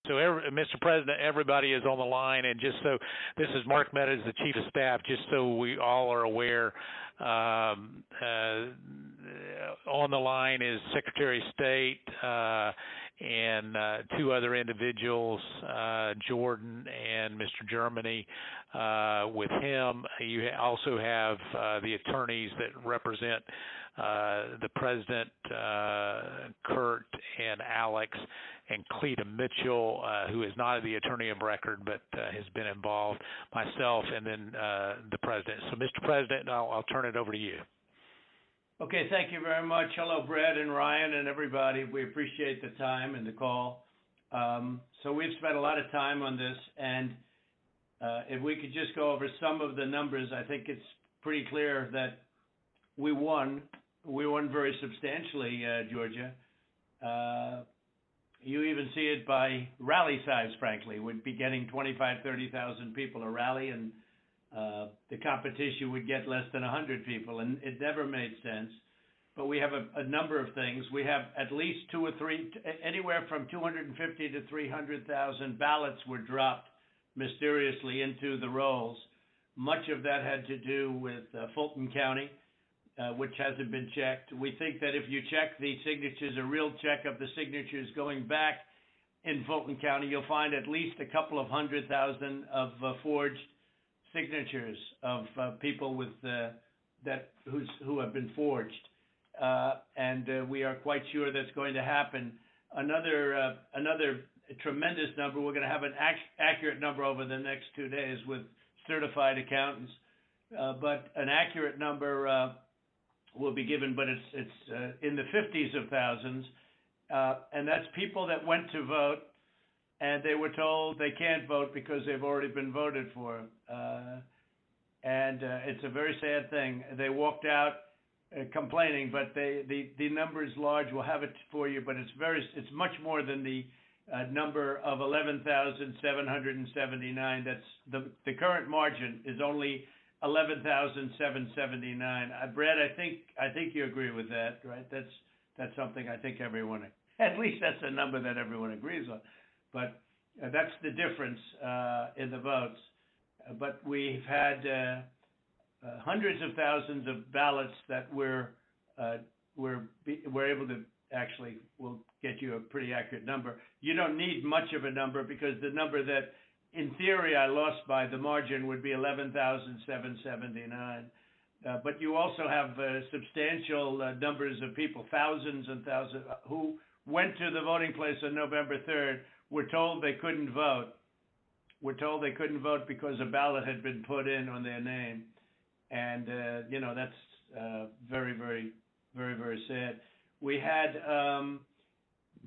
So, Mr. President, everybody is on the line, and just so this is Mark Meadows, the Chief of Staff. Just so we all are aware, on the line is Secretary of State and two other individuals, Jordan and Mr. Germany. With him, you also have the attorneys that represent the President, Kurt and Alex, and Cleta Mitchell, who is not the attorney of record but has been involved, myself, and then the President. So, Mr. President, I'll turn it over to you. Okay, thank you very much. Hello, Brad and Ryan and everybody. We appreciate the time and the call. So we've spent a lot of time on this, and if we could just go over some of the numbers, I think it's pretty clear that we won. We won very substantially, Georgia. You even see it by rally size, frankly. We'd be getting 25,000, 30,000 people a rally, and the competition would get less than 100 people, and it never made sense. But we have a number of things. We have at least two or three, anywhere from 250 to 300,000 ballots were dropped mysteriously into the rolls. Much of that had to do with Fulton County, which hasn't been checked. We think that if you check the signatures, a real check of the signatures going back in Fulton County, you'll find at least a couple of 100,000 of forged signatures of people with who have been forged, and we are quite sure that's going to happen. Another tremendous number. We're going to have an accurate number over the next 2 days with certified accountants, but an accurate number will be given, but it's in the 50s of thousands, and that's people that went to vote and they were told they can't vote because they've already been voted for, and it's a very sad thing. They walked out complaining, but the number is large. We'll have it for you, but it's much more than the number of 11,779. That's the current margin is only 11,779. Brad, I think you agree with that, right? That's something I think everyone, at least that's a number that everyone agrees on. But that's the difference in the votes. But we've had hundreds of thousands of ballots that we're able to actually. We'll get you a pretty accurate number. You don't need much of a number because the number that in theory I lost by the margin would be 11,779. But you also have substantial numbers of people, thousands and thousands, who went to the voting place on November 3rd, were told they couldn't vote. Were told they couldn't vote because a ballot had been put in on their name. And, that's very, very, very, very sad. We had,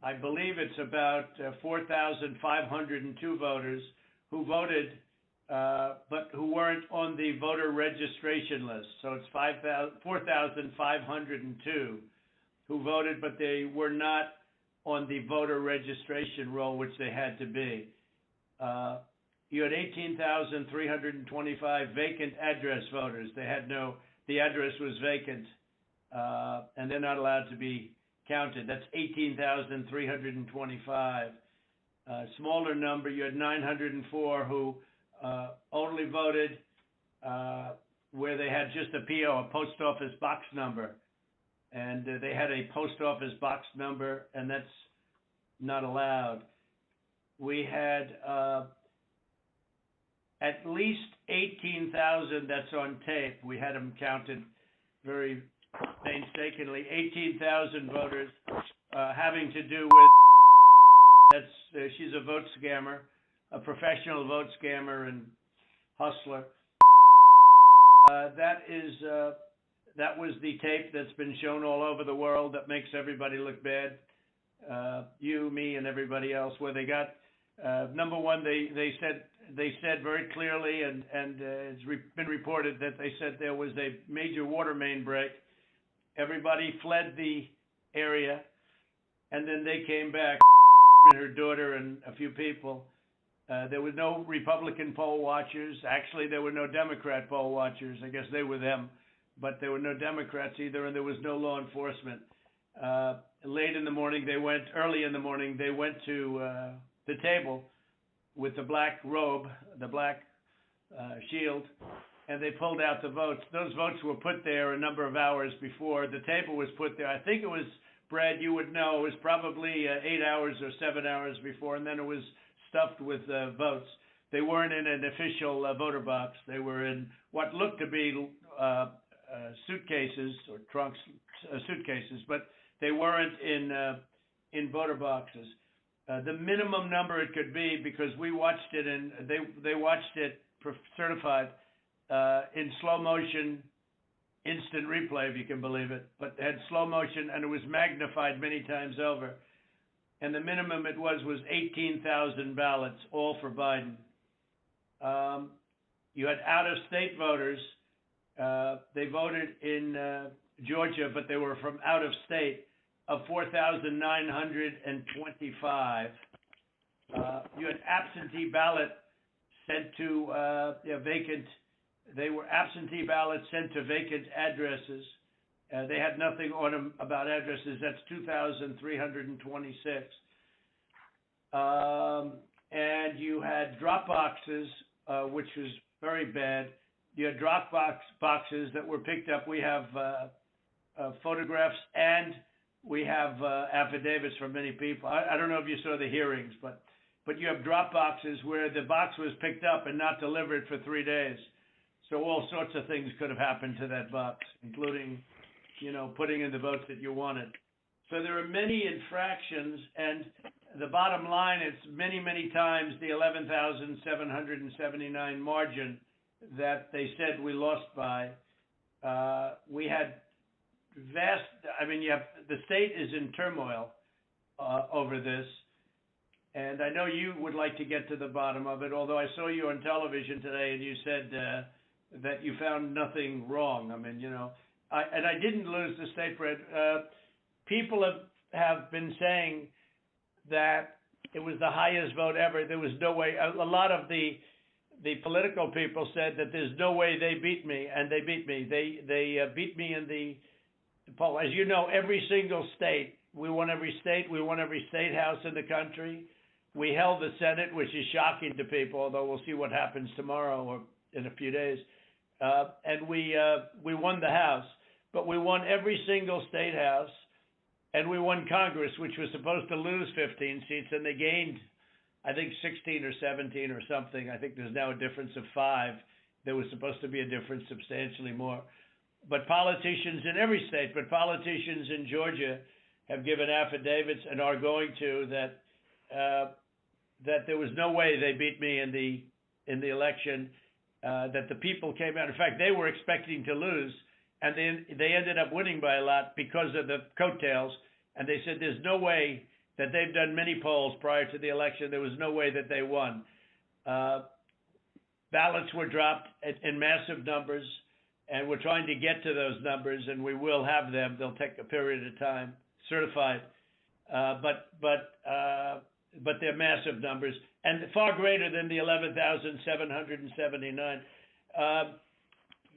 I believe it's about 4,502 voters who voted, but who weren't on the voter registration list. So it's 4,502 who voted, but they were not on the voter registration roll, which they had to be. You had 18,325 vacant address voters. The address was vacant, and they're not allowed to be counted. That's 18,325. Smaller number, you had 904 who only voted where they had just a PO, a post office box number. And they had a post office box number, and that's not allowed. We had at least 18,000, that's on tape. We had them counted very painstakingly. 18,000 voters having to do with, she's a vote scammer, a professional vote scammer and hustler. That was the tape that's been shown all over the world that makes everybody look bad. You, me, and everybody else. Where they got number one, they said very clearly, and it's been reported that they said there was a major water main break. Everybody fled the area, and then they came back. Her daughter and a few people. There were no Republican poll watchers. Actually, there were no Democrat poll watchers. I guess they were them. But there were no Democrats either, and there was no law enforcement. Early in the morning, they went to the table with the black robe, the black shield, and they pulled out the votes. Those votes were put there a number of hours before the table was put there. I think it was, Brad, you would know, it was probably 8 hours or 7 hours before, and then it was stuffed with votes. They weren't in an official voter box. They were in what looked to be suitcases or trunks, suitcases, but they weren't in voter boxes. The minimum number it could be, because we watched it and they watched it certified in slow motion, instant replay, if you can believe it, but it had slow motion and it was magnified many times over. And the minimum it was 18,000 ballots, all for Biden. You had out-of-state voters. They voted in Georgia, but they were from out of state, of 4,925. You had absentee ballot sent to vacant. They were absentee ballots sent to vacant addresses. They had nothing on them about addresses. That's 2,326. And you had drop boxes, which was very bad. You had drop boxes that were picked up. We have photographs and we have affidavits from many people. I don't know if you saw the hearings, but you have drop boxes where the box was picked up and not delivered for 3 days. So all sorts of things could have happened to that box, including, putting in the votes that you wanted. So there are many infractions, and the bottom line is many, many times the 11,779 margin that they said we lost by. We had the state is in turmoil over this, and I know you would like to get to the bottom of it, although I saw you on television today and you said that you found nothing wrong. I didn't lose the state, Fred. People have been saying that it was the highest vote ever. There was no way. A lot of the political people said that there's no way they beat me, and they beat me. They beat me in the poll. As you know, every single state, we won every state. We won every state house in the country. We held the Senate, which is shocking to people, although we'll see what happens tomorrow or in a few days. And we won the House, but we won every single state house, and we won Congress, which was supposed to lose 15 seats, and they gained, I think, 16 or 17 or something. I think there's now a difference of 5. There was supposed to be a difference substantially more. But politicians in every state, but politicians in Georgia have given affidavits and are going to that there was no way they beat me in the election. That the people came out. In fact, they were expecting to lose, and they ended up winning by a lot because of the coattails. And they said there's no way that they've done many polls prior to the election. There was no way that they won. Ballots were dropped in massive numbers, and we're trying to get to those numbers, and we will have them. They'll take a period of time, certified, but they're massive numbers and far greater than the 11,779.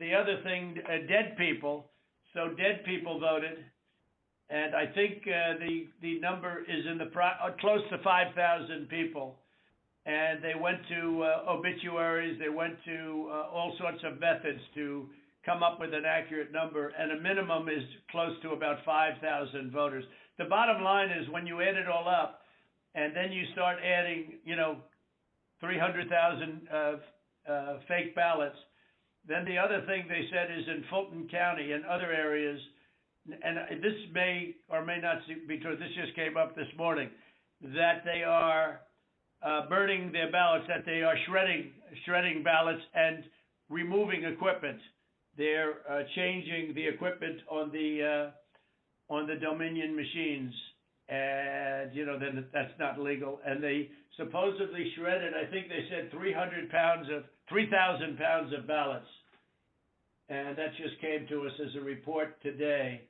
The other thing, dead people. So dead people voted, and I think the number is in close to 5,000 people. And they went to obituaries. They went to all sorts of methods to come up with an accurate number, and a minimum is close to about 5,000 voters. The bottom line is when you add it all up, and then you start adding, 300,000 fake ballots, then the other thing they said is in Fulton County and other areas, and this may or may not be true, this just came up this morning, that they are burning their ballots, that they are shredding ballots and removing equipment. They're changing the equipment on the Dominion machines, and then that's not legal. And they supposedly shredded, I think they said 3,000 pounds of ballots, and that just came to us as a report today.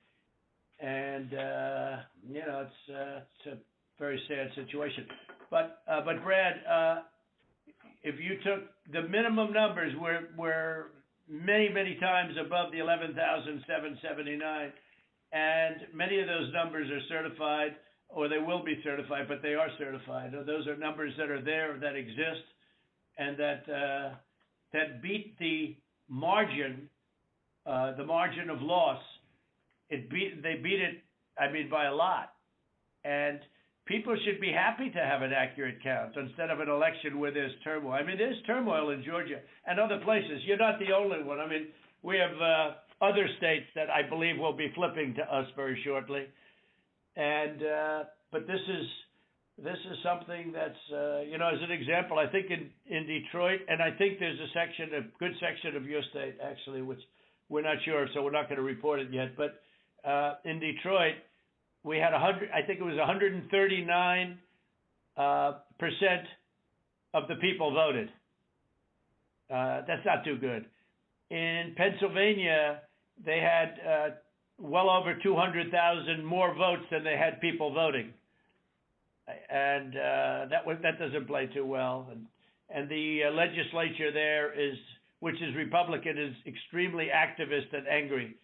And it's a very sad situation. But Brad, if you took the minimum numbers were many times above the 11,779, and many of those numbers are certified. or they will be certified, but they are certified. Those are numbers that are there, that exist, and that beat the margin of loss. They beat it, I mean, by a lot. And people should be happy to have an accurate count instead of an election where there's turmoil. I mean, there's turmoil in Georgia and other places. You're not the only one. I mean, we have other states that I believe will be flipping to us very shortly. And but this is something that's you know, as an example, I think in Detroit, and I think there's a good section of your state actually, which we're not sure, so we're not going to report it yet. But in Detroit, we had 100. I think it was 139% of the people voted. That's not too good. In Pennsylvania, they had well over 200,000 more votes than they had people voting, and that doesn't play too well. And the legislature there which is Republican, is extremely activist and angry.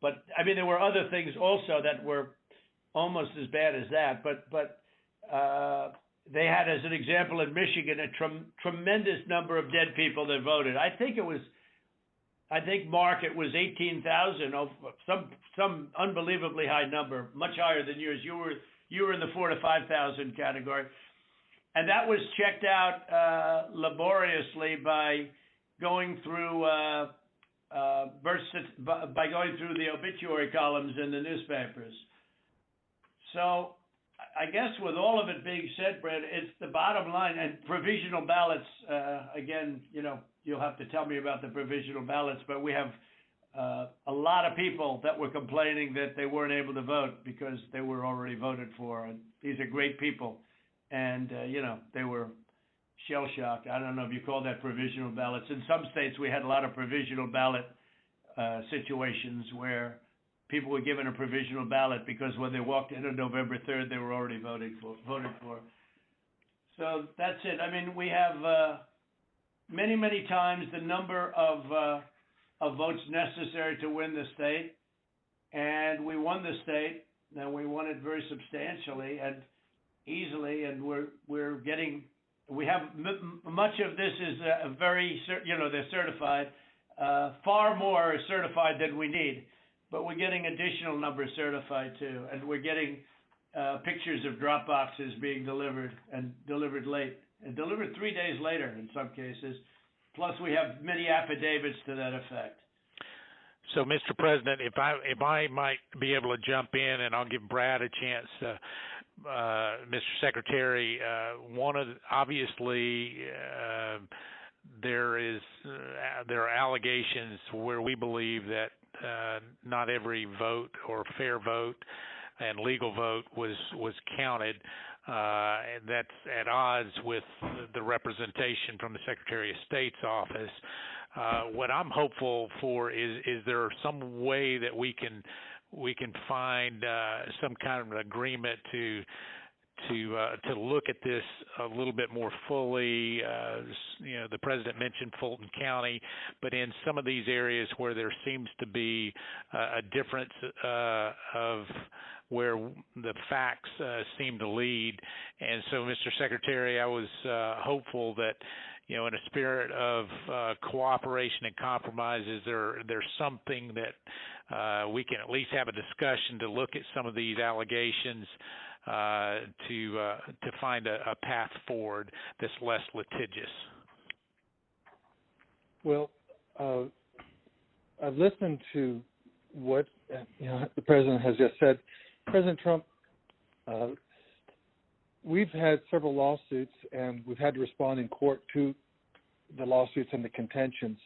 But I mean, there were other things also that were almost as bad as that. But they had, as an example, in Michigan, a tremendous number of dead people that voted. I think, Mark, it was 18,000, some unbelievably high number, much higher than yours. You were in the 4,000 to 5,000 category, and that was checked out laboriously by going through the obituary columns in the newspapers. So I guess with all of it being said, Brad, it's the bottom line. And provisional ballots, again, you know, you'll have to tell me about the provisional ballots, but we have a lot of people that were complaining that they weren't able to vote because they were already voted for. And these are great people. And, you know, they were shell-shocked. I don't know if you call that provisional ballots. In some states, we had a lot of provisional ballot situations where people were given a provisional ballot because when they walked in on November 3rd, they were already voted for. So that's it. I mean, we have many, many times the number of votes necessary to win the state, and we won the state, and we won it very substantially and easily, and we have much of this is they're certified. Far more is certified than we need, but we're getting additional numbers certified too, and we're getting pictures of drop boxes being delivered and delivered late and delivered 3 days later in some cases. Plus, we have many affidavits to that effect. So, Mr. President, if I might be able to jump in, and I'll give Brad a chance. Mr. Secretary, obviously there are allegations where we believe that not every vote or fair vote and legal vote was counted, and that's at odds with the representation from the Secretary of State's office. What I'm hopeful for is there some way that we can find some kind of an agreement to look at this a little bit more fully. You know, the President mentioned Fulton County, but in some of these areas where there seems to be a difference of where the facts seem to lead. And so, Mr. Secretary, I was hopeful that, you know, in a spirit of cooperation and compromises, there's something that we can at least have a discussion to look at some of these allegations to find a path forward that's less litigious. Well, I've listened to what the President has just said. President Trump, we've had several lawsuits, and we've had to respond in court to the lawsuits and the contentions.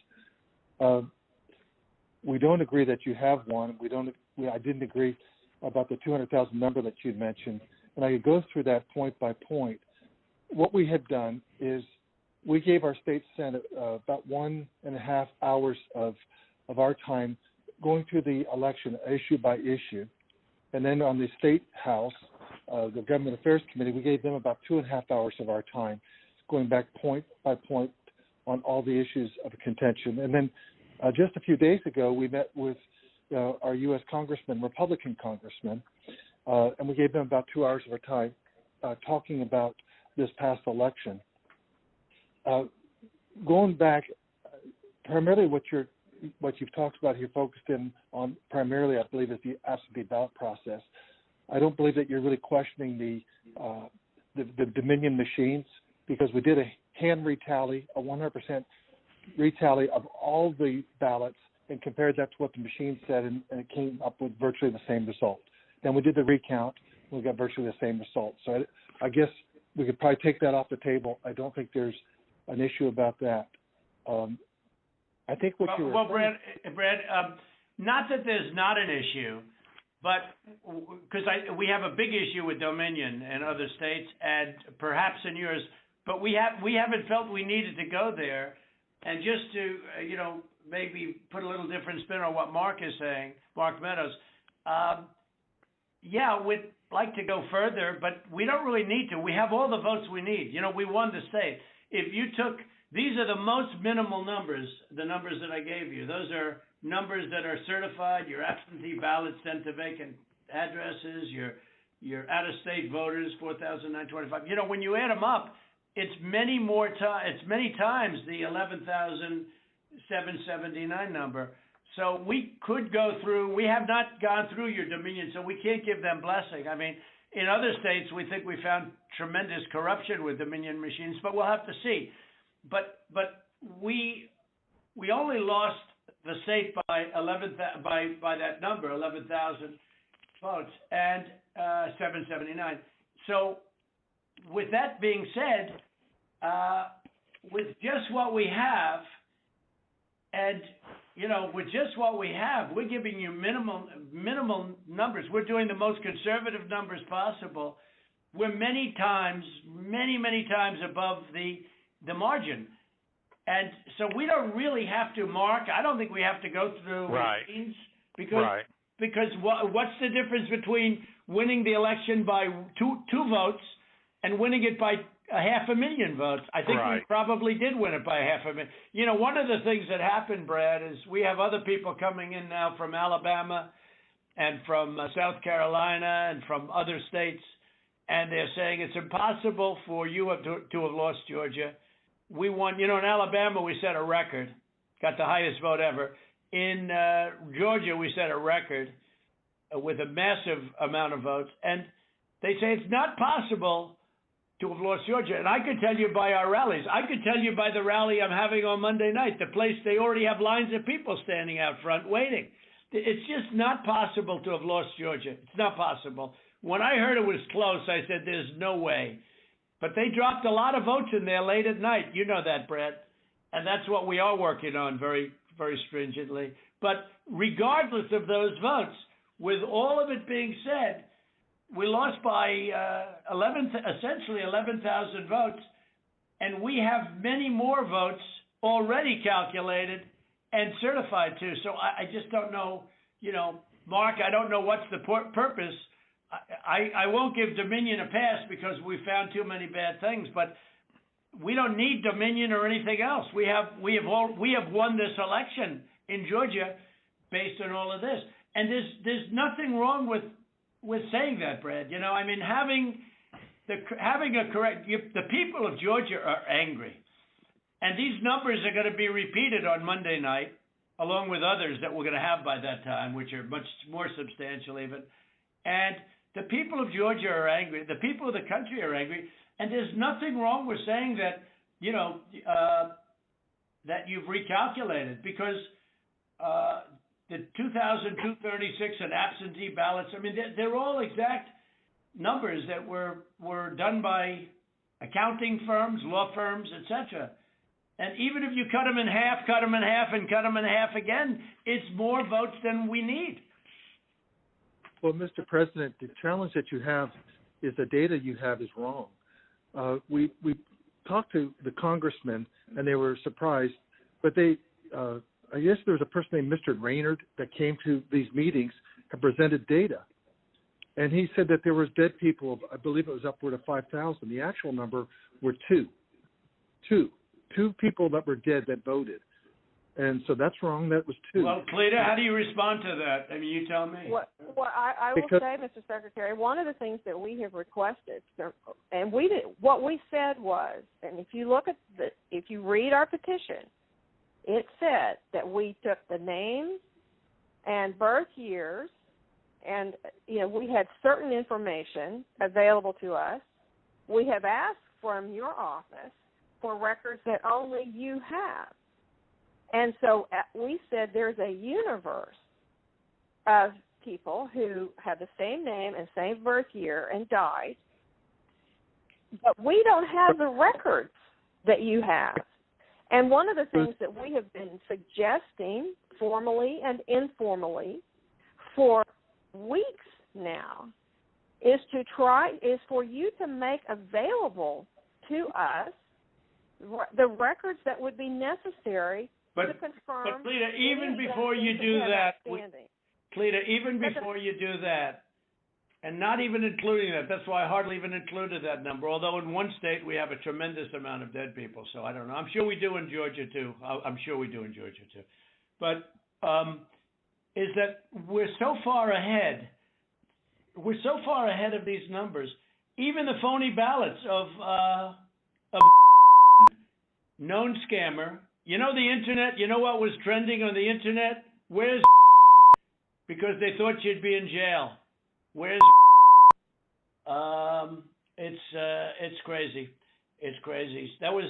We don't agree that you have one. I didn't agree about the 200,000 number that you mentioned, and I could go through that point by point. What we had done is we gave our state Senate about 1.5 hours of our time going through the election issue by issue. And then on the State House, the Government Affairs Committee, we gave them about 2.5 hours of our time, going back point by point on all the issues of contention. And then just a few days ago, we met with our U.S. congressmen, Republican congressmen, and we gave them about 2 hours of our time talking about this past election. Going back, primarily what you've talked about here, focused in on primarily, I believe, is the absentee ballot process. I don't believe that you're really questioning the Dominion machines, because we did a hand retally, a 100% retally of all the ballots, and compared that to what the machine said, and it came up with virtually the same result. Then we did the recount, and we got virtually the same result. So I guess we could probably take that off the table. I don't think there's an issue about that. I think what you were Brad, not that there's not an issue, but because we have a big issue with Dominion and other states, and perhaps in yours, but we haven't felt we needed to go there. And just to maybe put a little different spin on what Mark is saying, Mark Meadows, we'd like to go further, but we don't really need to. We have all the votes we need. We won the state. If you took, these are the most minimal numbers, the numbers that I gave you. Those are numbers that are certified, your absentee ballots sent to vacant addresses, your out-of-state voters, 4,925. When you add them up, it's many times the 11,779 number. So we could go through. We have not gone through your Dominion, so we can't give them blessing. I mean, in other states, we think we found tremendous corruption with Dominion machines, but we'll have to see. But we only lost the state by by that number, 11,000 votes, and 779. So with that being said, with just what we have, and with just what we have, we're giving you minimal numbers. We're doing the most conservative numbers possible. We're many times above the margin. And so we don't really have to, Mark, I don't think we have to go through machines, because what's the difference between winning the election by two votes and winning it by 500,000 votes? I think we probably did win it by 500,000. One of the things that happened, Brad, is we have other people coming in now from Alabama and from South Carolina and from other states, and they're saying it's impossible for you to have lost Georgia. We won, in Alabama we set a record, got the highest vote ever. In Georgia we set a record with a massive amount of votes, and they say it's not possible to have lost Georgia. And I could tell you by our rallies. I could tell you by the rally I'm having on Monday night, the place, they already have lines of people standing out front waiting. It's just not possible to have lost Georgia. It's not possible. When I heard it was close, I said, there's no way. But they dropped a lot of votes in there late at night. You know that, Brad. And that's what we are working on very, very stringently. But regardless of those votes, with all of it being said, we lost by essentially 11,000 votes, and we have many more votes already calculated and certified too. So I just don't know, Mark, I don't know what's the purpose. I won't give Dominion a pass because we found too many bad things, but we don't need Dominion or anything else. We have won this election in Georgia based on all of this, and there's nothing wrong with saying that, Brad. I mean, having a correct. The people of Georgia are angry, and these numbers are going to be repeated on Monday night, along with others that we're going to have by that time, which are much more substantial even. And the people of Georgia are angry. The people of the country are angry, and there's nothing wrong with saying that. That you've recalculated, because the 2,236 and absentee ballots, I mean, they're all exact numbers that were done by accounting firms, law firms, etc. And even if you cut them in half, and cut them in half again, it's more votes than we need. Well, Mr. President, the challenge that you have is the data you have is wrong. We talked to the congressmen, and they were surprised, but I guess there was a person named Mr. Raynard that came to these meetings and presented data. And he said that there was dead people, I believe it was upward of 5,000. The actual number were two people that were dead that voted. And so that's wrong. That was 2. Well, Cleta, how do you respond to that? I mean, you tell me. Well, I will say, Mr. Secretary, one of the things that we have requested, and what we said was, and if you look at if you read our petition, it said that we took the names and birth years, and we had certain information available to us. We have asked from your office for records that only you have. And so we said there's a universe of people who have the same name and same birth year and died, but we don't have the records that you have. And one of the things that we have been suggesting formally and informally for weeks now is for you to make available to us the records that would be necessary to confirm. But Cleta, even before you do that, Cleta, even before you do that, and not even including that, that's why I hardly even included that number, although in one state we have a tremendous amount of dead people, so I don't know. I'm sure we do in Georgia too. But is that we're so far ahead of these numbers, even the phony ballots of known scammer. You know the internet, you know what was trending on the internet? Where's because they thought you'd be in jail. Where's it's crazy. It's crazy. That was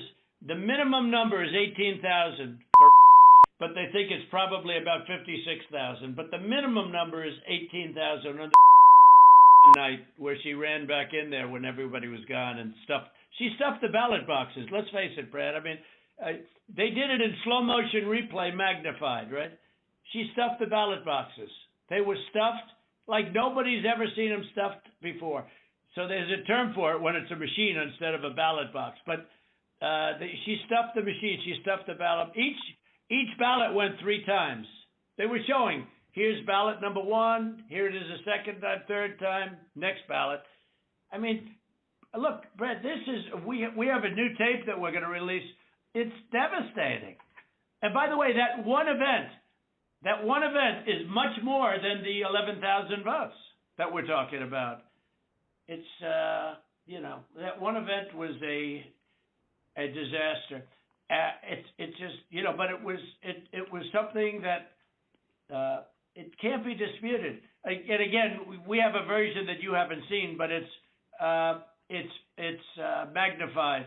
the minimum number is 18,000 but they think it's probably about 56,000. But the minimum number is 18,000 on the night where she ran back in there when everybody was gone and stuffed. She stuffed the ballot boxes. Let's face it, Brad. I mean, they did it in slow motion replay, magnified, right? She stuffed the ballot boxes. They were stuffed like nobody's ever seen them stuffed before. So there's a term for it when it's a machine instead of a ballot box. But she stuffed the machine. She stuffed the ballot. Each ballot went 3 times. They were showing, here's ballot number 1. Here it is a second time, third time, next ballot. I mean, look, Brett, we have a new tape that we're going to release. It's devastating. And by the way, that one event is much more than the 11,000 votes that we're talking about. It's, that one event was a disaster. It's just, but it was something that it can't be disputed. And again, we have a version that you haven't seen, but it's magnified.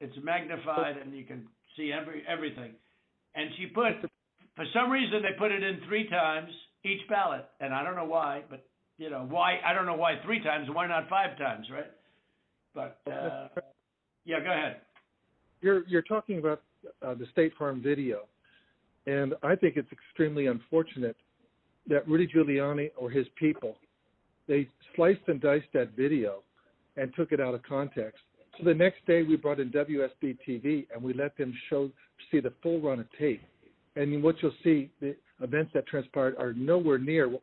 It's magnified, and you can see everything. And she put, for some reason, they put it in 3 times each ballot, and I don't know why, but why? I don't know why 3 times. Why not 5 times, right? But yeah, go ahead. You're talking about the State Farm video, and I think it's extremely unfortunate that Rudy Giuliani or his people, they sliced and diced that video and took it out of context. So the next day we brought in WSB TV and we let them see the full run of tape. And what you'll see, the events that transpired are nowhere near what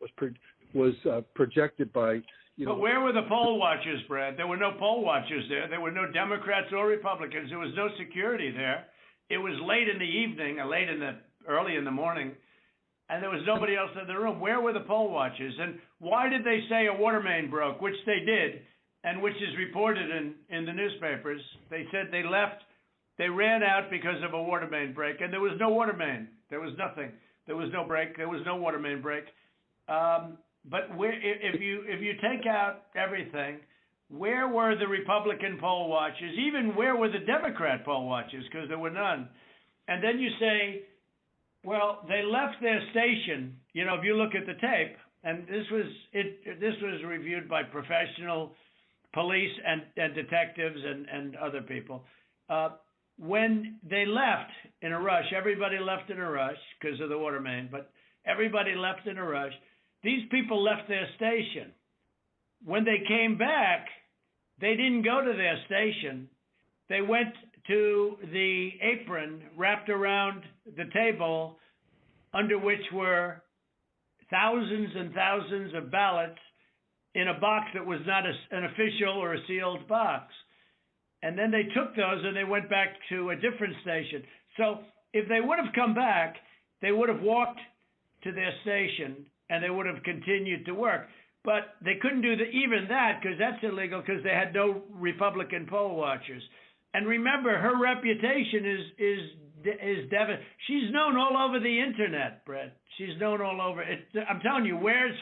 was projected by, But where were the poll watchers, Brad? There were no poll watchers there. There were no Democrats or Republicans. There was no security there. It was late in the evening, or early in the morning, and there was nobody else in the room. Where were the poll watchers? And why did they say a water main broke, which they did, and which is reported in the newspapers? They said they left. They ran out because of a water main break, and there was no water main. There was nothing. There was no break. There was no water main break. But if you take out everything, where were the Republican poll watchers? Even where were the Democrat poll watchers? Because there were none. And then you say, well, they left their station. If you look at the tape, and this was reviewed by professional police and detectives and other people. When they left in a rush, everybody left in a rush because of the water main, but everybody left in a rush. These people left their station. When they came back, they didn't go to their station. They went to the apron wrapped around the table under which were thousands and thousands of ballots in a box that was not an official or a sealed box. And then they took those and they went back to a different station. So if they would have come back, they would have walked to their station and they would have continued to work. But they couldn't do even that because that's illegal because they had no Republican poll watchers. And remember, her reputation is devastating. She's known all over the internet, Brett. She's known all over. I'm telling you, where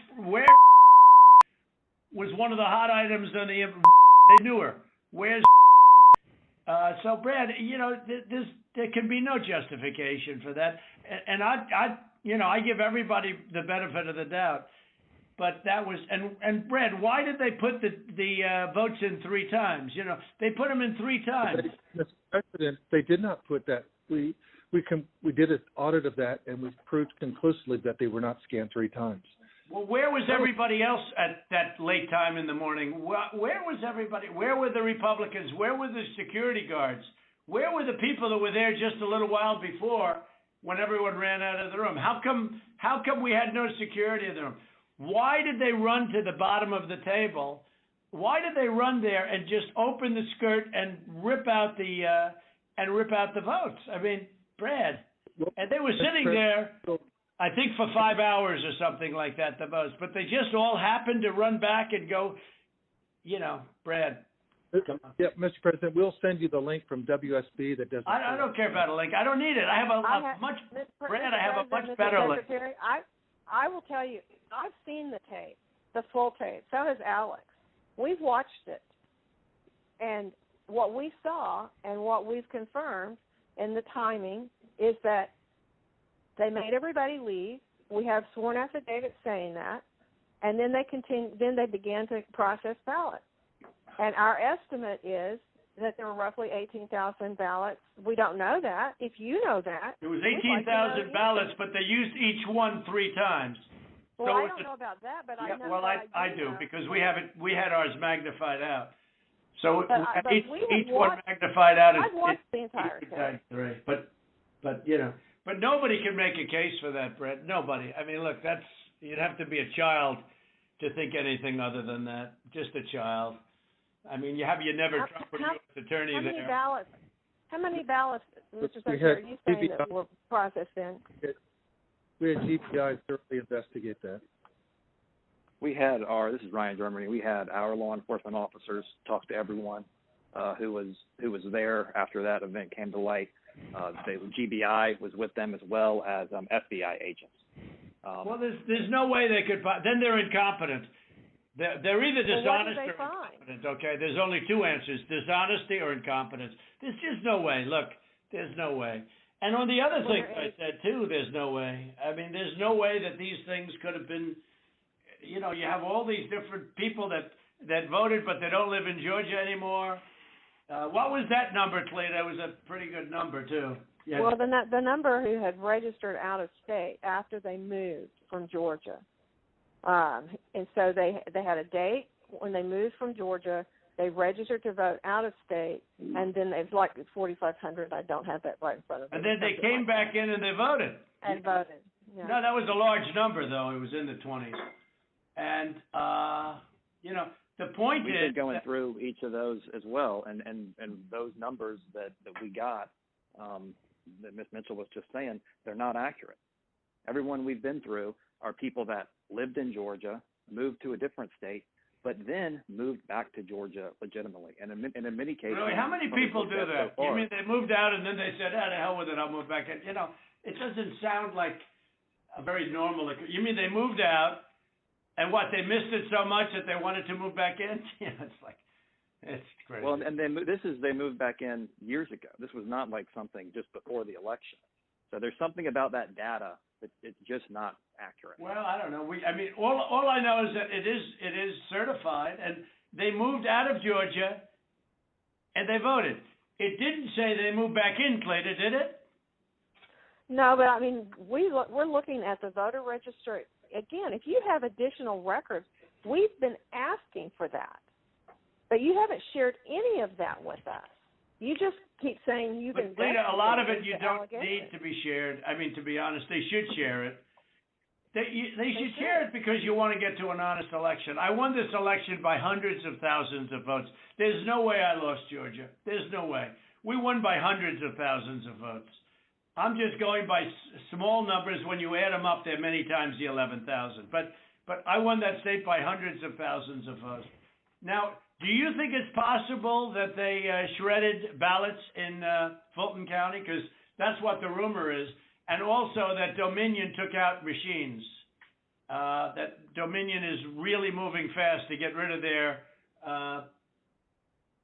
was one of the hot items on the. They knew her. Where's so Brad? You know, there can be no justification for that. And I give everybody the benefit of the doubt. But that was and Brad, why did they put the votes in 3 times? You know, they put them in 3 times. Mr. President, they did not put that. We did an audit of that, and we proved conclusively that they were not scanned 3 times. Well, where was everybody else at that late time in the morning? Where was everybody? Where were the Republicans? Where were the security guards? Where were the people that were there just a little while before when everyone ran out of the room? How come we had no security in the room? Why did they run to the bottom of the table? Why did they run there and just open the skirt and rip out the votes? I mean, Brad, and they were sitting there, I think for 5 hours or something like that, the most. But they just all happened to run back and go, you know, Brad. Come on. Yeah, Mr. President, we'll send you the link from WSB that does. I don't care about a link. I don't need it. I have a much better link. I will tell you, I've seen the tape, the full tape. So has Alex. We've watched it. And what we saw and what we've confirmed in the timing is that they made everybody leave. We have sworn affidavits saying that. And then they began to process ballots. And our estimate is that there were roughly 18,000 ballots. We don't know that. If you know that. There was 18,000 ballots, but they used each one 3 times. Well, I don't know about that, but I know. Well, I do because we had ours magnified out. So each one magnified out is. I've watched the entire thing. But nobody can make a case for that, Brett. Nobody. I mean, look, you'd have to be a child to think anything other than that. Just a child. I mean, you have your never Trump U.S. attorney there. How many ballots, Mr. Secretary, are you saying that were processed in? We had GPI thoroughly investigate that. This is Ryan Germany. We had our law enforcement officers talk to everyone who was there after that event came to light. GBI was with them as well as FBI agents. Well, there's no way they could. Then they're incompetent. They're either dishonest or incompetent. Okay, there's only 2 answers: dishonesty or incompetence. There's just no way. Look, there's no way. And on the other thing I said too, there's no way. I mean, there's no way that these things could have been. You know, you have all these different people that voted, but they don't live in Georgia anymore. What was that number, Clea? That was a pretty good number too. Yeah. Well, the number who had registered out of state after they moved from Georgia, and so they had a date when they moved from Georgia. They registered to vote out of state, and then it's like 4,500. I don't have that right in front of me. And then they came back in and they voted. And voted. Yeah. No, that was a large number, though. It was in the 20s. And, the point We've been going through each of those as well, and those numbers that we got, that Ms. Mitchell was just saying, they're not accurate. Everyone we've been through are people that lived in Georgia, moved to a different state, but then moved back to Georgia legitimately. And in many cases... Really? How many people do that? You mean they moved out and then they said, to hell with it, I'll move back in? You know, it doesn't sound like a very normal... You mean they moved out, and what, they missed it so much that they wanted to move back in? It's crazy. Well, and they moved back in years ago. This was not like something just before the election. So there's something about that data that it's just not accurate. Well, I don't know. All I know is that it is certified, and they moved out of Georgia, and they voted. It didn't say they moved back in, Clayton, did it? No, but I mean, we're looking at the voter registry. Again, if you have additional records, we've been asking for that. But you haven't shared any of that with us. You just keep saying you've been. But Lita, a lot of it you don't need to be shared. I mean, to be honest, they should share it. They should share it because you want to get to an honest election. I won this election by hundreds of thousands of votes. There's no way I lost Georgia. There's no way. We won by hundreds of thousands of votes. I'm just going by small numbers. When you add them up, they're many times the 11,000. But I won that state by hundreds of thousands of votes. Now, do you think it's possible that they shredded ballots in Fulton County? Because that's what the rumor is. And also that Dominion took out machines. That Dominion is really moving fast to get rid of their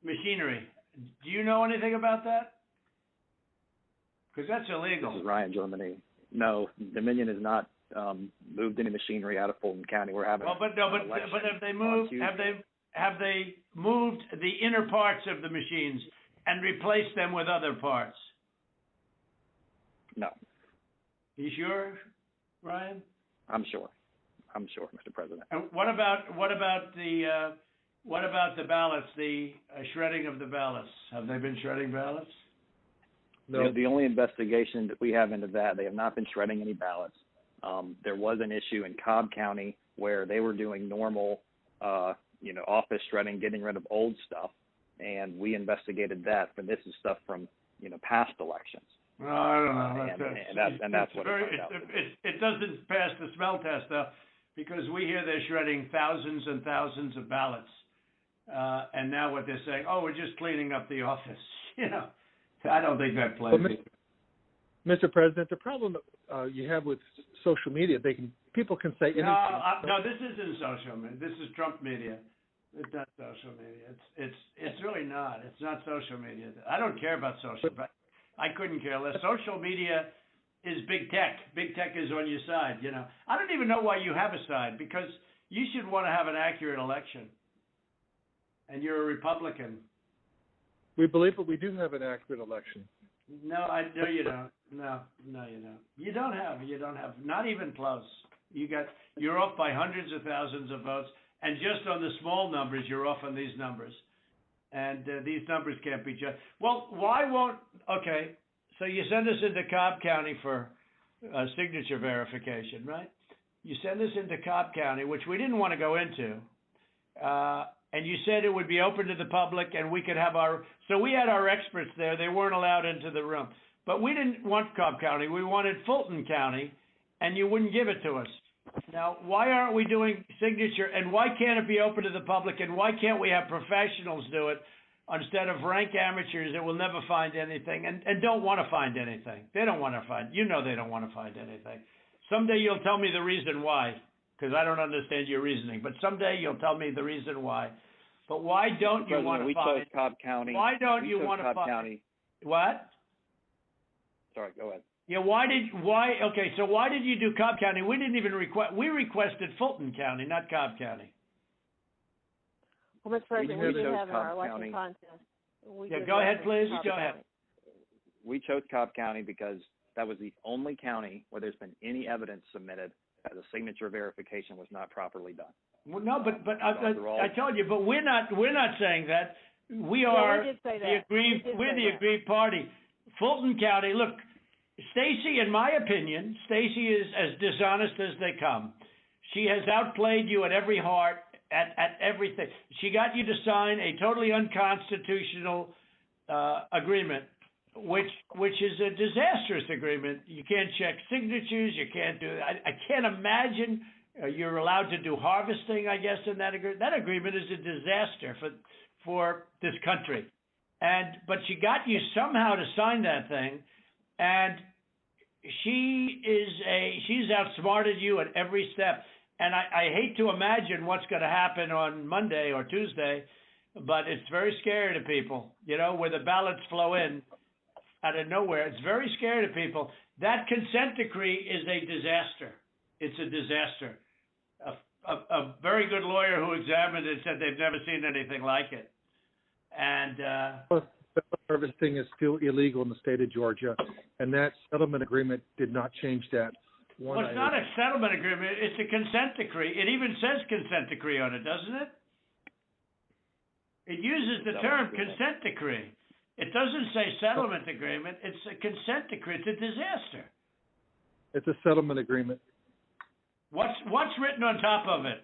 machinery. Do you know anything about that? Because that's illegal. This is Ryan, Germany. No, Dominion has not moved any machinery out of Fulton County. We're having but have they moved? Have they moved the inner parts of the machines and replaced them with other parts? No. You sure, Ryan? I'm sure, Mr. President. And what about the ballots? The shredding of the ballots. Have they been shredding ballots? No. The only investigation that we have into that, they have not been shredding any ballots. There was an issue in Cobb County where they were doing normal, office shredding, getting rid of old stuff, and we investigated that. But this is stuff from, past elections. No, I don't know. That's what it doesn't pass the smell test, though, because we hear they're shredding thousands and thousands of ballots, and now what they're saying, we're just cleaning up the office. I don't think that plays. Mr. President, the problem you have with social media, people can say anything. No, this isn't social media. This is Trump media. It's not social media. It's really not. It's not social media. I don't care about social, but I couldn't care less. Social media is big tech. Big tech is on your side. I don't even know why you have a side, because you should want to have an accurate election, and you're a Republican. We believe that we do have an accurate election. No, you don't. No, you don't. You don't have. Not even close. You're off by hundreds of thousands of votes, and just on the small numbers, you're off on these numbers, and these numbers can't be judged. Well, why won't? Okay, so you send us into Cobb County for signature verification, right? You send us into Cobb County, which we didn't want to go into. And you said it would be open to the public, and we could have so we had our experts there. They weren't allowed into the room. But we didn't want Cobb County. We wanted Fulton County, and you wouldn't give it to us. Now, why aren't we doing signature, and why can't it be open to the public, and why can't we have professionals do it instead of rank amateurs that will never find anything and don't want to find anything? They don't want to find. They don't want to find anything. Someday you'll tell me the reason why, because I don't understand your reasoning. But someday you'll tell me the reason why. But why don't you want to find? We chose Cobb County. Why don't you want to find? County. What? Sorry, go ahead. Yeah, okay, so why did you do Cobb County? We didn't even we requested Fulton County, not Cobb County. Well, Mr. President, we did have our election contest. Go ahead, please. Go ahead. We chose Cobb County because that was the only county where there's been any evidence submitted that the signature verification was not properly done. Well, no, but I told you, but we're not saying that. We are we're the aggrieved party. Fulton County, look, Stacy, in my opinion, Stacy is as dishonest as they come. She has outplayed you at every heart, at everything. She got you to sign a totally unconstitutional agreement, which is a disastrous agreement. You can't check signatures. You can't do that. I can't imagine you're allowed to do harvesting, I guess, in that agreement. That agreement is a disaster for this country. But she got you somehow to sign that thing, and she's outsmarted you at every step. And I hate to imagine what's going to happen on Monday or Tuesday, but it's very scary to people, where the ballots flow in out of nowhere. It's very scary to people. That consent decree is a disaster. It's a disaster. A very good lawyer who examined it said they've never seen anything like it. And harvesting is still illegal in the state of Georgia, and that settlement agreement did not change that. Well, it's not a settlement agreement. It's a consent decree. It even says consent decree on it, doesn't it? It uses the term consent decree. It doesn't say settlement agreement. It's a consent decree. It's a disaster. It's a settlement agreement. What's written on top of it?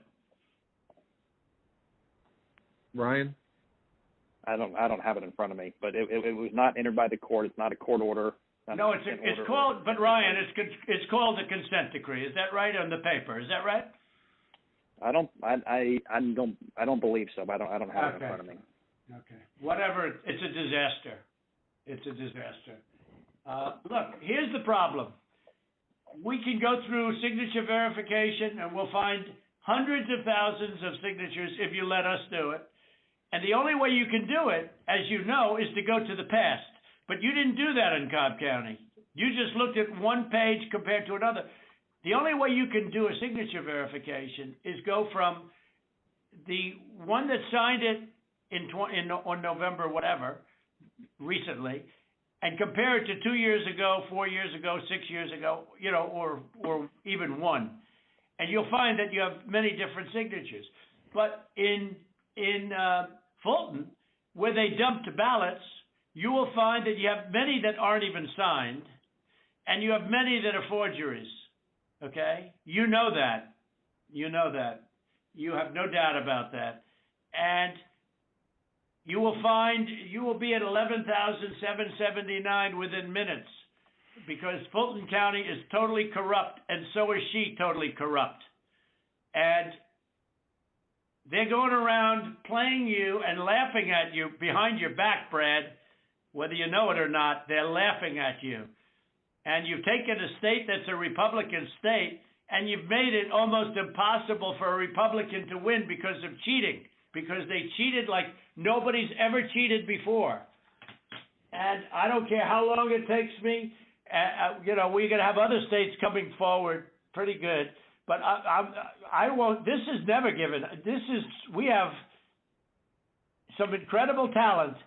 Ryan? I don't have it in front of me, but it was not entered by the court. It's not a court order. No, it's called, but Ryan, it's called the consent decree. Is that right on the paper? Is that right? I don't believe so. But I don't have it in front of me. Okay. Whatever. It's a disaster. It's a disaster. Look, here's the problem. We can go through signature verification and we'll find hundreds of thousands of signatures if you let us do it. And the only way you can do it, as you know, is to go to the past. But you didn't do that in Cobb County. You just looked at one page compared to another. The only way you can do a signature verification is go from the one that signed it on November whatever, recently, and compare it to 2 years ago, 4 years ago, 6 years ago, or even one. And you'll find that you have many different signatures. But in Fulton, where they dumped ballots, you will find that you have many that aren't even signed, and you have many that are forgeries. Okay? You know that. You know that. You have no doubt about that. And you will be at 11,779 within minutes, because Fulton County is totally corrupt, and so is she totally corrupt. And they're going around playing you and laughing at you behind your back, Brad. Whether you know it or not, they're laughing at you. And you've taken a state that's a Republican state, and you've made it almost impossible for a Republican to win because of cheating, because they cheated like nobody's ever cheated before. And I don't care how long it takes me. We're going to have other states coming forward pretty good. But I won't. This is never given. We have some incredible talent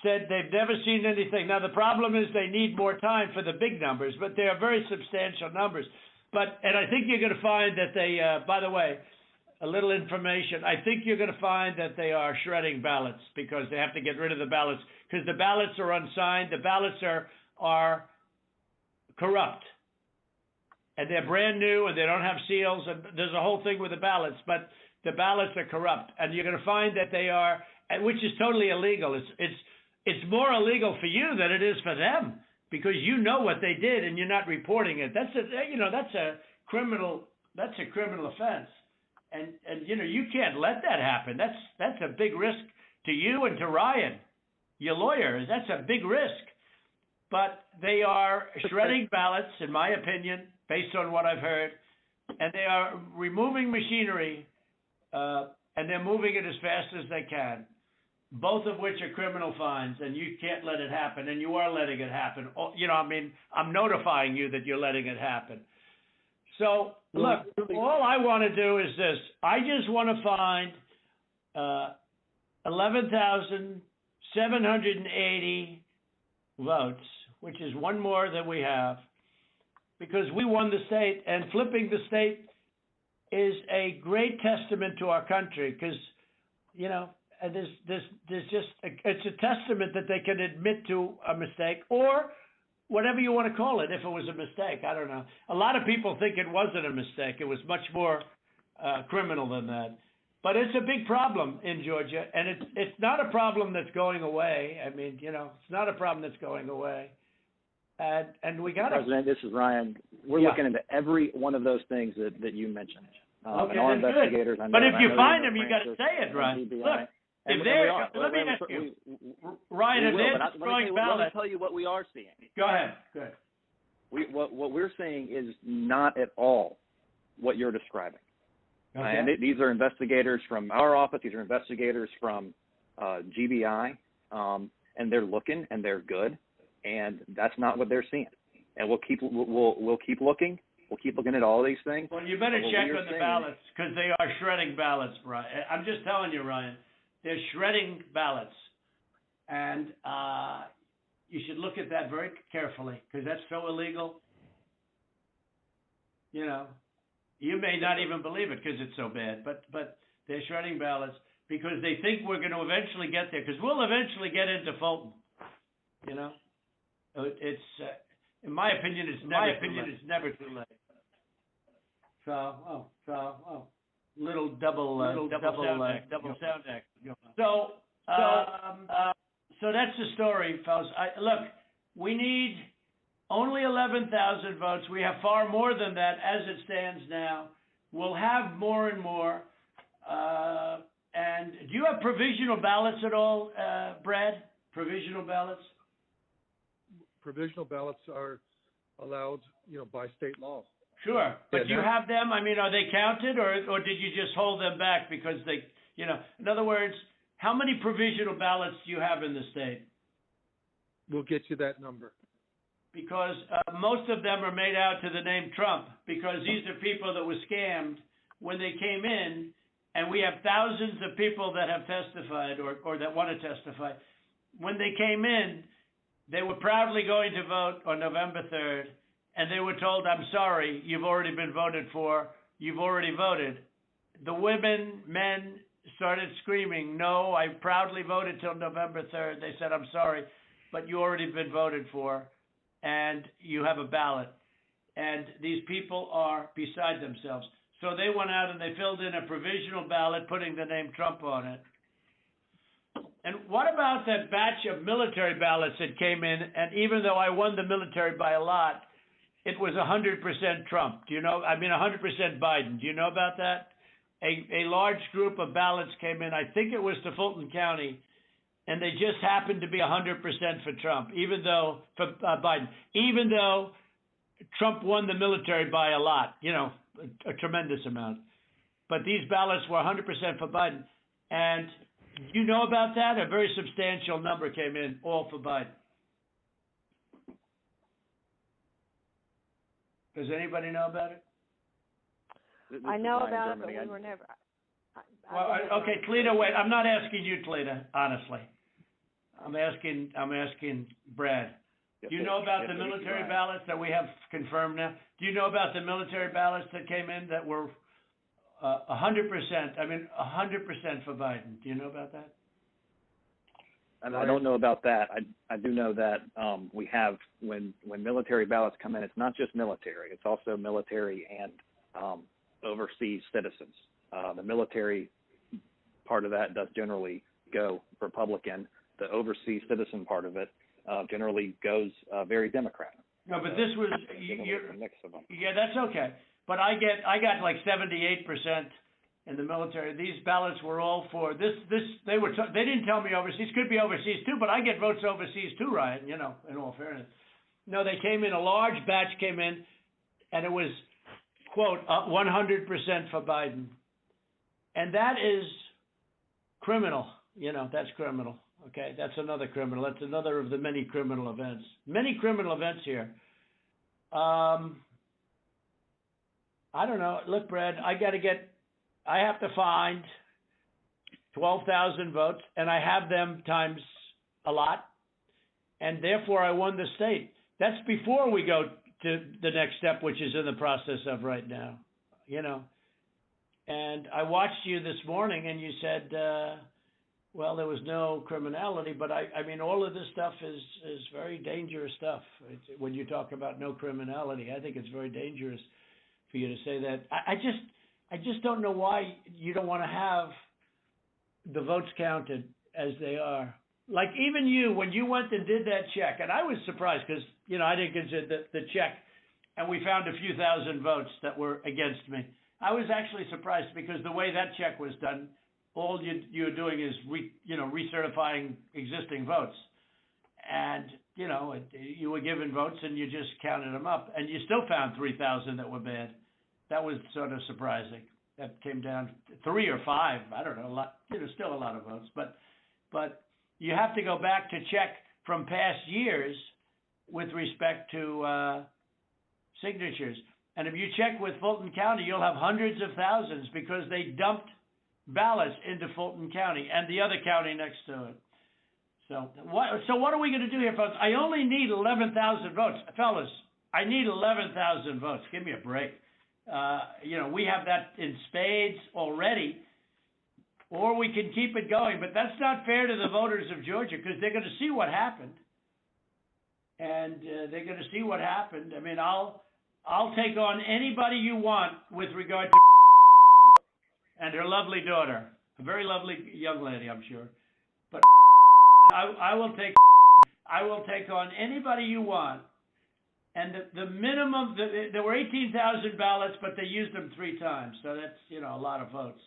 said they've never seen anything. Now, the problem is they need more time for the big numbers, but they are very substantial numbers. And I think you're going to find that they, by the way, a little information, I think you're going to find that they are shredding ballots because they have to get rid of the ballots because the ballots are unsigned. The ballots are corrupt. And they're brand new and they don't have seals. And there's a whole thing with the ballots, but the ballots are corrupt. And you're going to find that they are, which is totally illegal. It's more illegal for you than it is for them because you know what they did and you're not reporting it. That's a criminal offense. And you can't let that happen. That's a big risk to you and to Ryan, your lawyer. That's a big risk. But they are shredding ballots, in my opinion, based on what I've heard, and they are removing machinery, and they're moving it as fast as they can, both of which are criminal fines, and you can't let it happen, and you are letting it happen. I'm notifying you that you're letting it happen. So, look, all I want to do is this. I just want to find 11,780 votes, which is one more than we have, because we won the state, and flipping the state is a great testament to our country, because, it's a testament that they can admit to a mistake, or whatever you want to call it, if it was a mistake. I don't know. A lot of people think it wasn't a mistake. It was much more criminal than that. But it's a big problem in Georgia, and it's not a problem that's going away. I mean, it's not a problem that's going away. And we got to... President, this is Ryan. We're looking into every one of those things that you mentioned. Okay, and our investigators, good. But if you find them, you got to say it, Ryan. Look, if they're... Let me ask you, Ryan, if they're destroying ballots... Let me tell you what we are seeing. Go ahead. Good. What we're seeing is not at all what you're describing. Okay. And these are investigators from our office. These are investigators from GBI, and they're looking and they're good, and that's not what they're seeing. And we'll keep looking. We'll keep looking at all these things. Well, you better check on the ballots because they are shredding ballots, Ryan. I'm just telling you, Ryan, they're shredding ballots, and you should look at that very carefully because that's so illegal. You may not even believe it because it's so bad, but they're shredding ballots because they think we're going to eventually get there, because we'll eventually get into Fulton. It's in my opinion, it's never too late. So little double sound act. So that's the story, fellas. Look, we need Only 11,000 votes. We have far more than that as it stands now. We'll have more and more. And do you have provisional ballots at all, Brad? Provisional ballots? Provisional ballots are allowed, by state law. Sure. But do you have them? I mean, are they counted, or did you just hold them back because they, in other words, how many provisional ballots do you have in the state? We'll get you that number. Because most of them are made out to the name Trump, because these are people that were scammed when they came in, and we have thousands of people that have testified or that want to testify. When they came in, they were proudly going to vote on November 3rd, and they were told, I'm sorry, you've already been voted for, you've already voted. The women, men started screaming, no, I proudly voted till November 3rd. They said, I'm sorry, but you already been voted for, and you have a ballot. And these people are beside themselves. So they went out and they filled in a provisional ballot, putting the name Trump on it. And what about that batch of military ballots that came in? And even though I won the military by a lot, it was 100% Trump. 100% Biden. Do you know about that? A large group of ballots came in. I think it was to Fulton County, and they just happened to be 100% for Trump, for Biden, even though Trump won the military by a lot, a tremendous amount. But these ballots were 100% for Biden. And you know about that? A very substantial number came in, all for Biden. Does anybody know about it? I know about it, but we were never. Okay, Cleta, wait. I'm not asking you, Cleta, honestly. I'm asking Brad. Do you know about the military ballots that we have confirmed now? Do you know about the military ballots that came in that were 100%? 100% for Biden. Do you know about that? And I don't know about that. I do know that we have when military ballots come in, it's not just military. It's also military and overseas citizens. The military part of that does generally go Republican. The overseas citizen part of it generally goes very Democrat. No, but this was a mix of them. Yeah, that's okay. But I got like 78% in the military. These ballots were all for this. They didn't tell me overseas. Could be overseas too, but I get votes overseas too, Ryan. In all fairness. No, they came in. A large batch came in, and it was quote 100% for Biden, and that is criminal. That's criminal. Okay, that's another criminal. That's another of the many criminal events. Many criminal events here. I don't know. Look, Brad, I have to find 12,000 votes, and I have them times a lot, and therefore I won the state. That's before we go to the next step, which is in the process of right now, And I watched you this morning, and you said, well, there was no criminality, but all of this stuff is very dangerous stuff. When you talk about no criminality, I think it's very dangerous for you to say that. I just don't know why you don't want to have the votes counted as they are. Like even you, when you went and did that check, and I was surprised because, I didn't consider the check, and we found a few thousand votes that were against me. I was actually surprised because the way that check was done, all you're doing is recertifying existing votes. And, you were given votes and you just counted them up. And you still found 3,000 that were bad. That was sort of surprising. That came down to 3 or 5. I don't know, a lot. Still a lot of votes. But you have to go back to check from past years with respect to signatures. And if you check with Fulton County, you'll have hundreds of thousands because they dumped ballots into Fulton County and the other county next to it. So what are we going to do here, folks? I only need 11,000 votes. Fellas, I need 11,000 votes. Give me a break. We have that in spades already, or we can keep it going. But that's not fair to the voters of Georgia because they're going to see what happened. And they're going to see what happened. I'll take on anybody you want with regard to and her lovely daughter, a very lovely young lady, I'm sure. But I will take on anybody you want And the minimum, there were 18,000 ballots, but they used them 3 times. So that's, a lot of votes.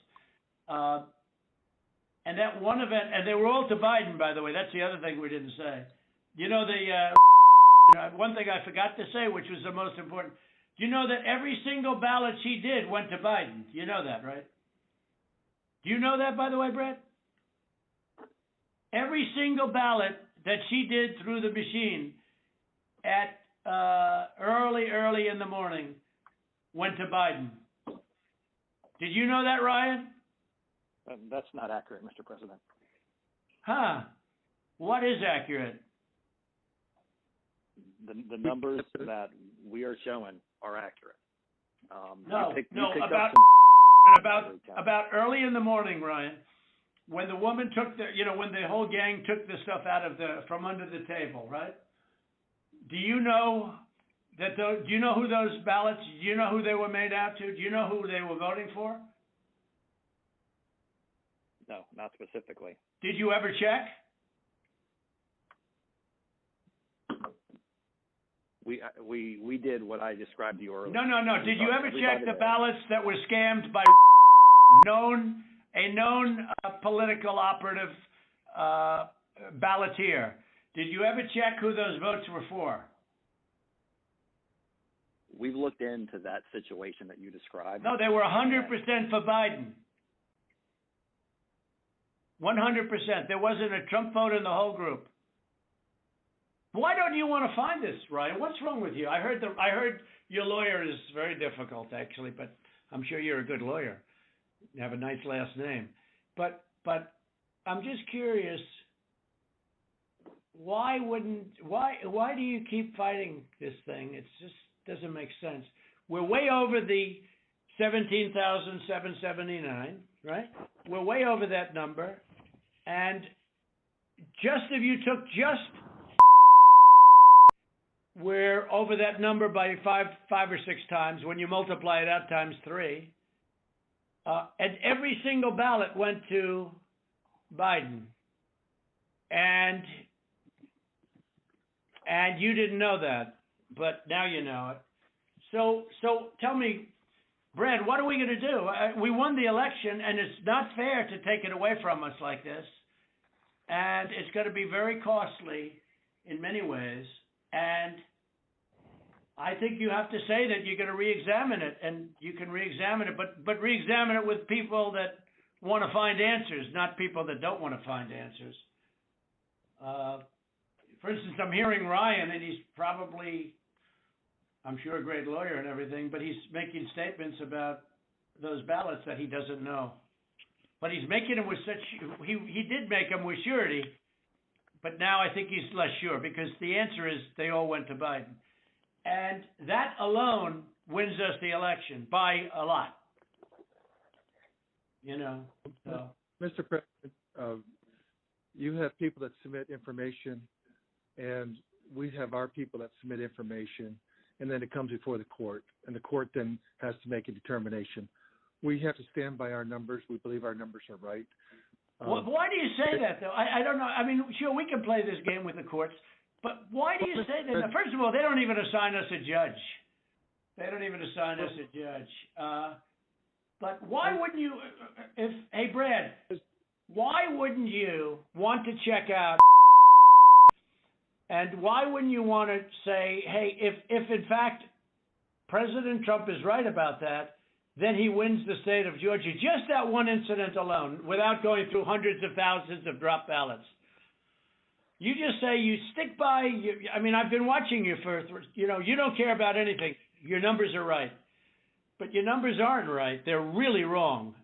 And that one event, and they were all to Biden, by the way. That's the other thing we didn't say. One thing I forgot to say, which was the most important. Do you know that every single ballot she did went to Biden? You know that, right? Do you know that, by the way, Brett? Every single ballot that she did through the machine at early in the morning went to Biden. Did you know that, Ryan? That's not accurate, Mr. President. Huh. What is accurate? The numbers that we are showing are accurate. About early in the morning, Ryan, when the woman took when the whole gang took the stuff from under the table, right? Do you know do you know who those ballots? Do you know who they were made out to? Do you know who they were voting for? No, not specifically. Did you ever check? We did what I described to you earlier. No. Did you ever check the ballots that were scammed by a known political operative balloteer? Did you ever check who those votes were for? We've looked into that situation that you described. No, they were 100% for Biden. 100%. There wasn't a Trump vote in the whole group. Why don't you want to find this, Ryan? What's wrong with you? I heard your lawyer is very difficult, actually, but I'm sure you're a good lawyer. You have a nice last name. But I'm just curious, why do you keep fighting this thing? It just doesn't make sense. We're way over the 17,779, right? We're way over that number. And if you took we're over that number by five or 6 times when you multiply it out times 3. And every single ballot went to Biden. And you didn't know that, but now you know it. So tell me, Brad, what are we going to do? We won the election, and it's not fair to take it away from us like this. And it's going to be very costly in many ways. And I think you have to say that you're going to re-examine it, and you can re-examine it, but re-examine it with people that want to find answers, not people that don't want to find answers. For instance, I'm hearing Ryan, and he's probably, I'm sure, a great lawyer and everything, but he's making statements about those ballots that he doesn't know. But he's making them with he did make them with surety, but now I think he's less sure, because the answer is they all went to Biden. And that alone wins us the election by a lot. So. Mr. President, you have people that submit information, and we have our people that submit information, and then it comes before the court, and the court then has to make a determination. We have to stand by our numbers. We believe our numbers are right. Why do you say that, though? I don't know. I mean, sure, we can play this game with the courts, but why do you say that? Now, first of all, they don't even assign us a judge. But why wouldn't you, hey, Brad, why wouldn't you want to check out, and why wouldn't you want to say, hey, if in fact President Trump is right about that, then he wins the state of Georgia, just that one incident alone, without going through hundreds of thousands of drop ballots. You just say you stick by, I've been watching you you don't care about anything. Your numbers are right. But your numbers aren't right. They're really wrong.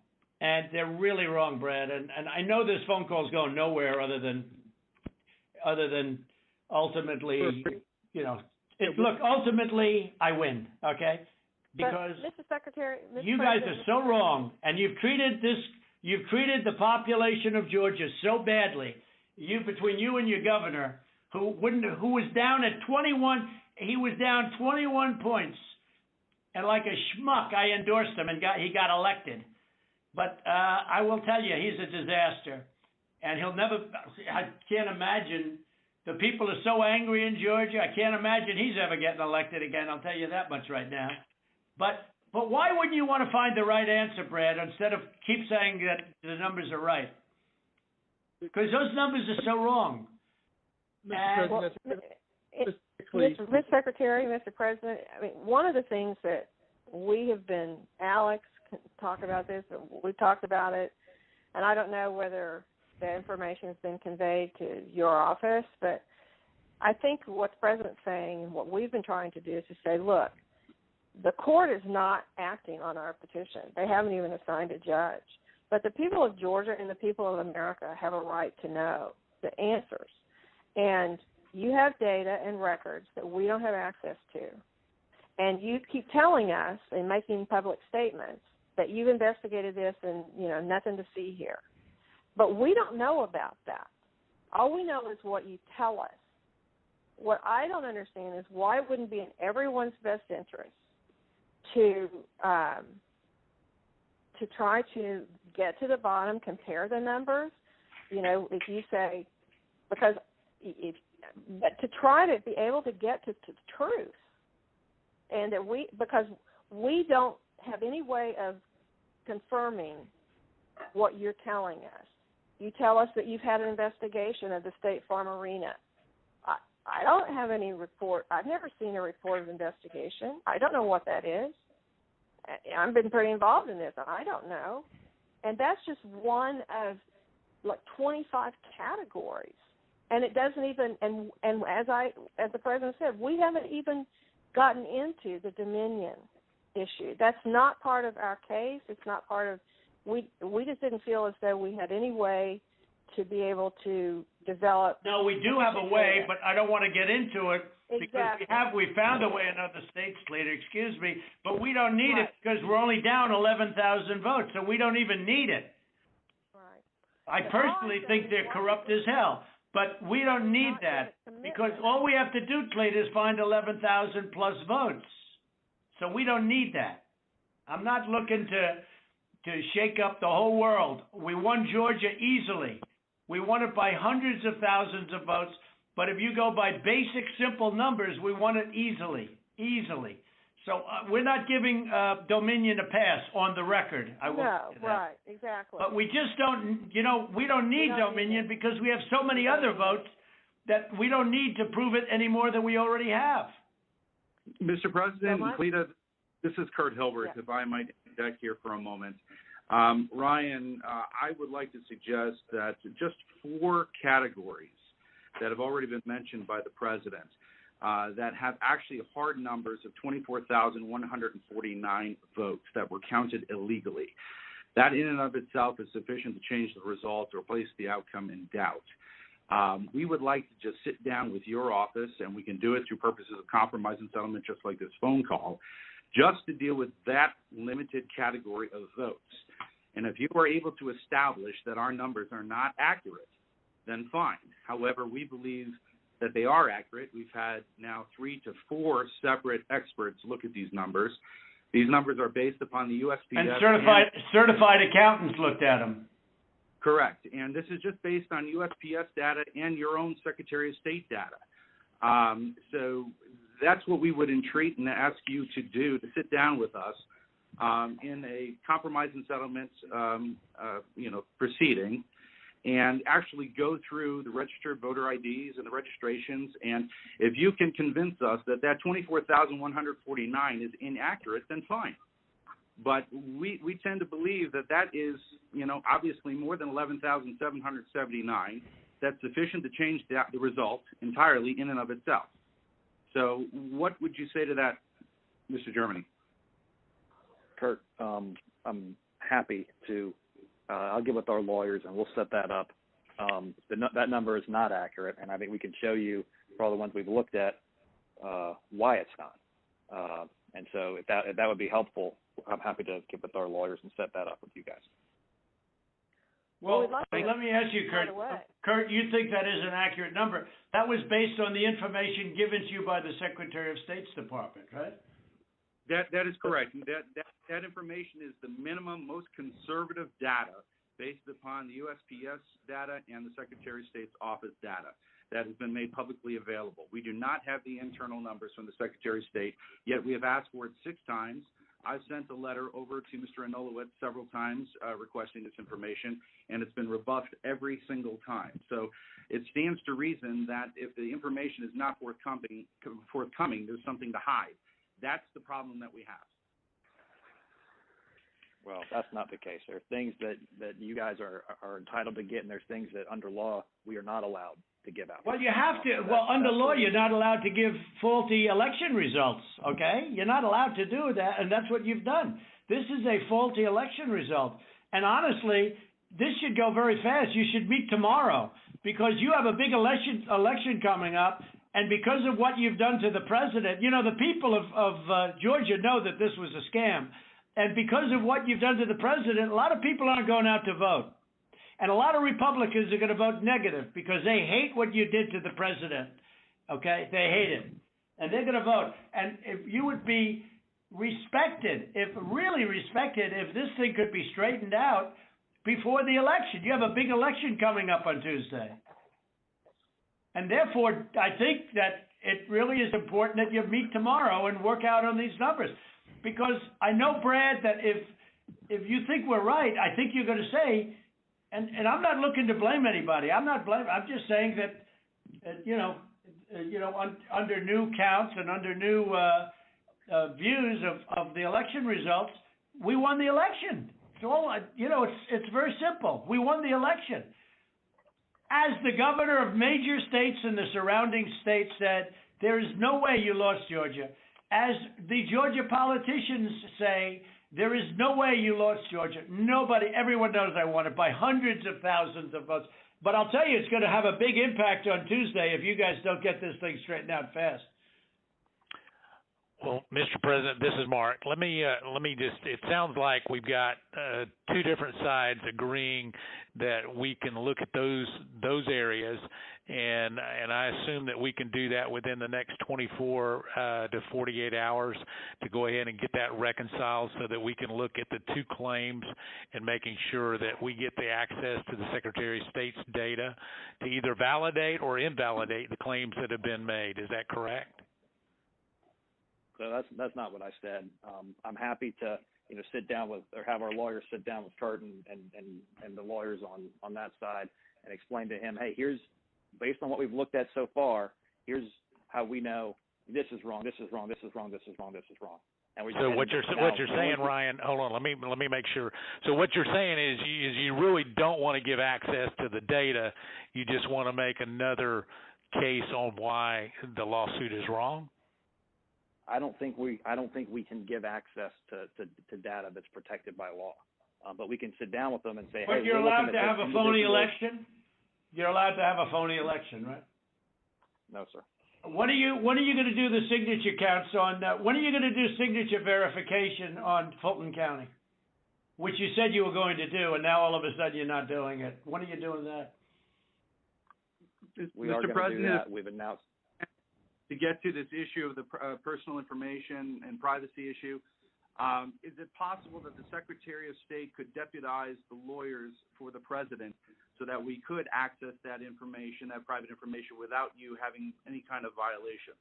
And they're really wrong, Brad. And I know this phone call is going nowhere other than ultimately, ultimately I win, okay? Because Mr. Secretary, you guys are so wrong, and you've treated the population of Georgia so badly. Between you and your governor, who was down at 21, he was down 21 points, and like a schmuck, I endorsed him, and he got elected. But I will tell you, he's a disaster, and he'll never. I can't imagine The people are so angry in Georgia. I can't imagine he's ever getting elected again. I'll tell you that much right now. But why wouldn't you want to find the right answer, Brad, instead of keep saying that the numbers are right? Because those numbers are so wrong. Mr. Secretary, Mr. President, I mean, one of the things that we have been, Alex can talk about this, we've talked about it, and I don't know whether the information has been conveyed to your office, but I think what the President's saying and what we've been trying to do is to say, look, the court is not acting on our petition. They haven't even assigned a judge. But the people of Georgia and the people of America have a right to know the answers. And you have data and records that we don't have access to. And you keep telling us and making public statements that you've investigated this and, nothing to see here. But we don't know about that. All we know is what you tell us. What I don't understand is why it wouldn't be in everyone's best interest to try to get to the bottom, compare the numbers. If you say, but to try to be able to get to the truth, and that because we don't have any way of confirming what you're telling us. You tell us that you've had an investigation of the State Farm Arena. I don't have any report. I've never seen a report of investigation. I don't know what that is. I've been pretty involved in this. I don't know. And that's just one of 25 categories. And it doesn't even, and as the President said, we haven't even gotten into the Dominion issue. That's not part of our case. It's not part of, we just didn't feel as though we had any way to be able to develop. No, we do have a way, but I don't want to get into it. Exactly. Because we found a way in other states, Slater, excuse me, but we don't need it because we're only down 11,000 votes, so we don't even need it. Right. I personally think they're corrupt as hell, but we don't need that because all we have to do, Slater, is find 11,000 plus votes. So we don't need that. I'm not looking to shake up the whole world. We won Georgia easily. We won it by hundreds of thousands of votes. But if you go by basic, simple numbers, we won it easily. So we're not giving Dominion a pass on the record. I will say that. Right, exactly. But we just don't, we don't need Dominion because we have so many other votes that we don't need to prove it any more than we already have. Mr. President, Cleta, this is Kurt Hilbert, if I might interject here for a moment. Ryan, I would like to suggest that just 4 categories that have already been mentioned by the President that have actually hard numbers of 24,149 votes that were counted illegally. That in and of itself is sufficient to change the results or place the outcome in doubt. We would like to just sit down with your office, and we can do it through purposes of compromise and settlement just like this phone call, just to deal with that limited category of votes. And if you are able to establish that our numbers are not accurate, then fine. However, we believe that they are accurate. We've had now 3 to 4 separate experts look at these numbers. These numbers are based upon the USPS. And certified accountants looked at them. Correct. And this is just based on USPS data and your own Secretary of State data. So that's what we would entreat and ask you to do, to sit down with us in a compromise and settlement proceeding, and actually go through the registered voter IDs and the registrations. And if you can convince us that 24,149 is inaccurate, then fine. But we tend to believe that is, obviously more than 11,779. That's sufficient to change the result entirely in and of itself. So what would you say to that, Mr. Germany? Kurt, I'm happy to I'll get with our lawyers and we'll set that up. That number is not accurate, and I think we can show you for all the ones we've looked at why it's not. And so if that would be helpful, I'm happy to get with our lawyers and set that up with you guys. Well, let me ask you, Kurt. Kurt, you think that is an accurate number? That was based on the information given to you by the Secretary of State's Department, right? That is correct. That information is the minimum, most conservative data based upon the USPS data and the Secretary of State's office data. that has been made publicly available. We do not have the internal numbers from the Secretary of State, yet we have asked for it 6 times. I've sent a letter over to Mr. Anulowicz several times requesting this information, and it's been rebuffed every single time. So it stands to reason that if the information is not forthcoming, there's something to hide. That's the problem that we have. Well, that's not the case. There are things that you guys are entitled to get, and there's things that under law we are not allowed to give out. Well, you have to. Well, under law, you're not allowed to give faulty election results, okay? You're not allowed to do that, and that's what you've done. This is a faulty election result. And honestly, this should go very fast. You should meet tomorrow because you have a big election coming up, and because of what you've done to the president, you know, the people of Georgia know that this was a scam. And because of what you've done to the president, a lot of people aren't going out to vote. And a lot of Republicans are going to vote negative because they hate what you did to the president. Okay? They hate it. And they're going to vote. And if you would be respected, if this thing could be straightened out before the election. You have a big election coming up on Tuesday. And therefore, I think that it really is important that you meet tomorrow and work out on these numbers. Because I know, Brad, that if you think we're right, I think you're going to say, and I'm not looking to blame anybody. I'm just saying that, under new counts and under new views of the election results, we won the election. It's all, it's very simple. We won the election. As the governor of major states and the surrounding states said, there is no way you lost Georgia. As the Georgia politicians say, there is no way you lost Georgia. Everyone knows I won it by hundreds of thousands of votes. But I'll tell you, it's going to have a big impact on Tuesday if you guys don't get this thing straightened out fast. Well, Mr. President, this is Mark. Let me just, it sounds like we've got 2 different sides agreeing that we can look at those areas, and I assume that we can do that within the next 24 to 48 hours to go ahead and get that reconciled so that we can look at the 2 claims and making sure that we get the access to the Secretary of State's data to either validate or invalidate the claims that have been made. Is that correct? So that's not what I said. I'm happy to sit down with, or have our lawyers sit down with Kurt and the lawyers on that side and explain to him, hey, here's, based on what we've looked at so far, here's how we know this is wrong, this is wrong, this is wrong, this is wrong, this is wrong. And so what you're saying, Ryan, hold on, let me make sure. So what you're saying is you really don't want to give access to the data. You just want to make another case on why the lawsuit is wrong? I don't think we can give access to data that's protected by law, but we can sit down with them and say, but hey, you're allowed to have a phony election. You're allowed to have a phony election, right? No, sir. When are you going to do the signature counts on? When are you going to do signature verification on Fulton County, which you said you were going to do, and now all of a sudden you're not doing it? When are you doing that? We are going to do that. We've announced. To get to this issue of the personal information and privacy issue, is it possible that the Secretary of State could deputize the lawyers for the president so that we could access that information, that private information, without you having any kind of violation?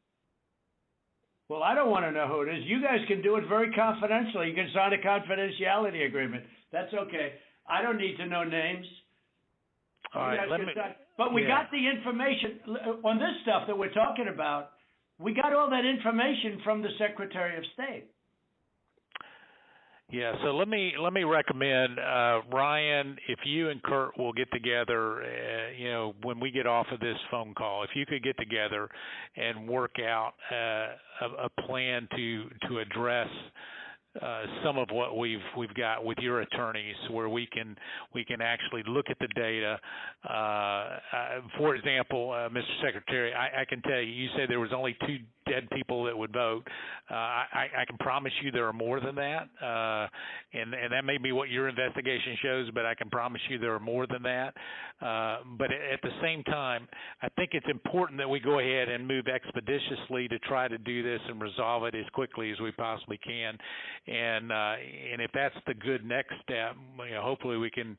Well, I don't want to know who it is. You guys can do it very confidentially. You can sign a confidentiality agreement. That's okay. I don't need to know names. All right, but we got the information on this stuff that we're talking about. We got all that information from the Secretary of State. Yeah, so let me recommend, Ryan, if you and Kurt will get together, when we get off of this phone call, if you could get together and work out a plan to address some of what we've got with your attorneys, where we can actually look at the data. For example, Mr. Secretary, I can tell you, you said there was only 2 dead people that would vote. I can promise you there are more than that, and that may be what your investigation shows, but I can promise you there are more than that. But at the same time, I think it's important that we go ahead and move expeditiously to try to do this and resolve it as quickly as we possibly can. And if that's the good next step, hopefully we can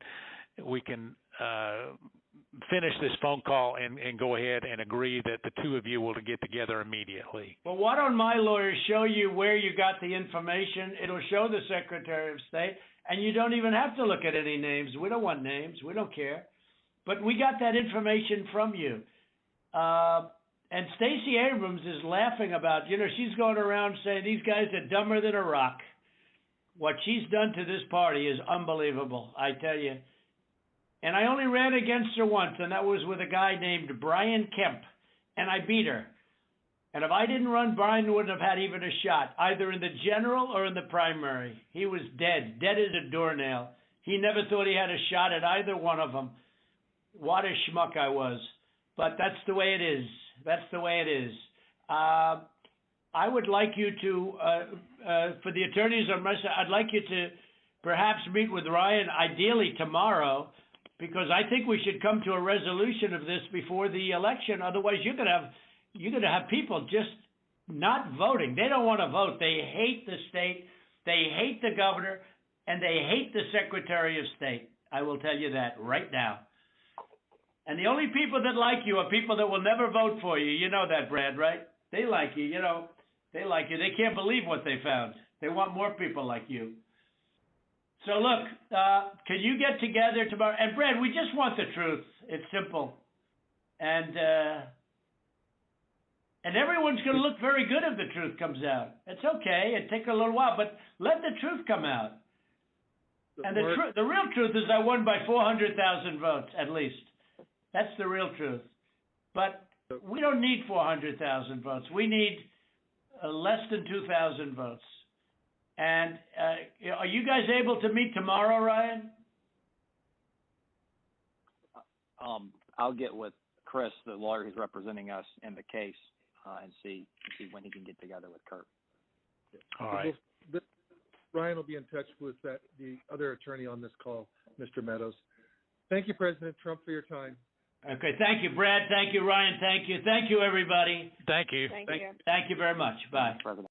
finish this phone call and go ahead and agree that the two of you will get together immediately. Well, why don't my lawyers show you where you got the information? It'll show the Secretary of State, and you don't even have to look at any names. We don't want names. We don't care. But we got that information from you. And Stacey Abrams is laughing about, she's going around saying these guys are dumber than a rock. What she's done to this party is unbelievable, I tell you. And I only ran against her once, and that was with a guy named Brian Kemp, and I beat her. And if I didn't run, Brian wouldn't have had even a shot, either in the general or in the primary. He was dead as a doornail. He never thought he had a shot at either one of them. What a schmuck I was. But that's the way it is. That's the way it is. I would like you to, for the attorneys on my side, I'd like you to perhaps meet with Ryan, ideally tomorrow, because I think we should come to a resolution of this before the election. Otherwise, you're going to have people just not voting. They don't want to vote. They hate the state. They hate the governor, and they hate the Secretary of State. I will tell you that right now. And the only people that like you are people that will never vote for you. You know that, Brad, right? They like you. They like you. They can't believe what they found. They want more people like you. So look, can you get together tomorrow? And Brad, we just want the truth. It's simple. And everyone's going to look very good if the truth comes out. It's okay. It takes a little while, but let the truth come out. And the real truth is I won by 400,000 votes, at least. That's the real truth. But we don't need 400,000 votes. We need less than 2,000 votes. And are you guys able to meet tomorrow, Ryan? I'll get with Chris, the lawyer who's representing us in the case, and see when he can get together with Kurt. All right. Ryan will be in touch with the other attorney on this call, Mr. Meadows. Thank you, President Trump, for your time. Okay, thank you, Brad. Thank you, Ryan. Thank you. Thank you, everybody. Thank you. Thank you. Thank you very much. Bye. President.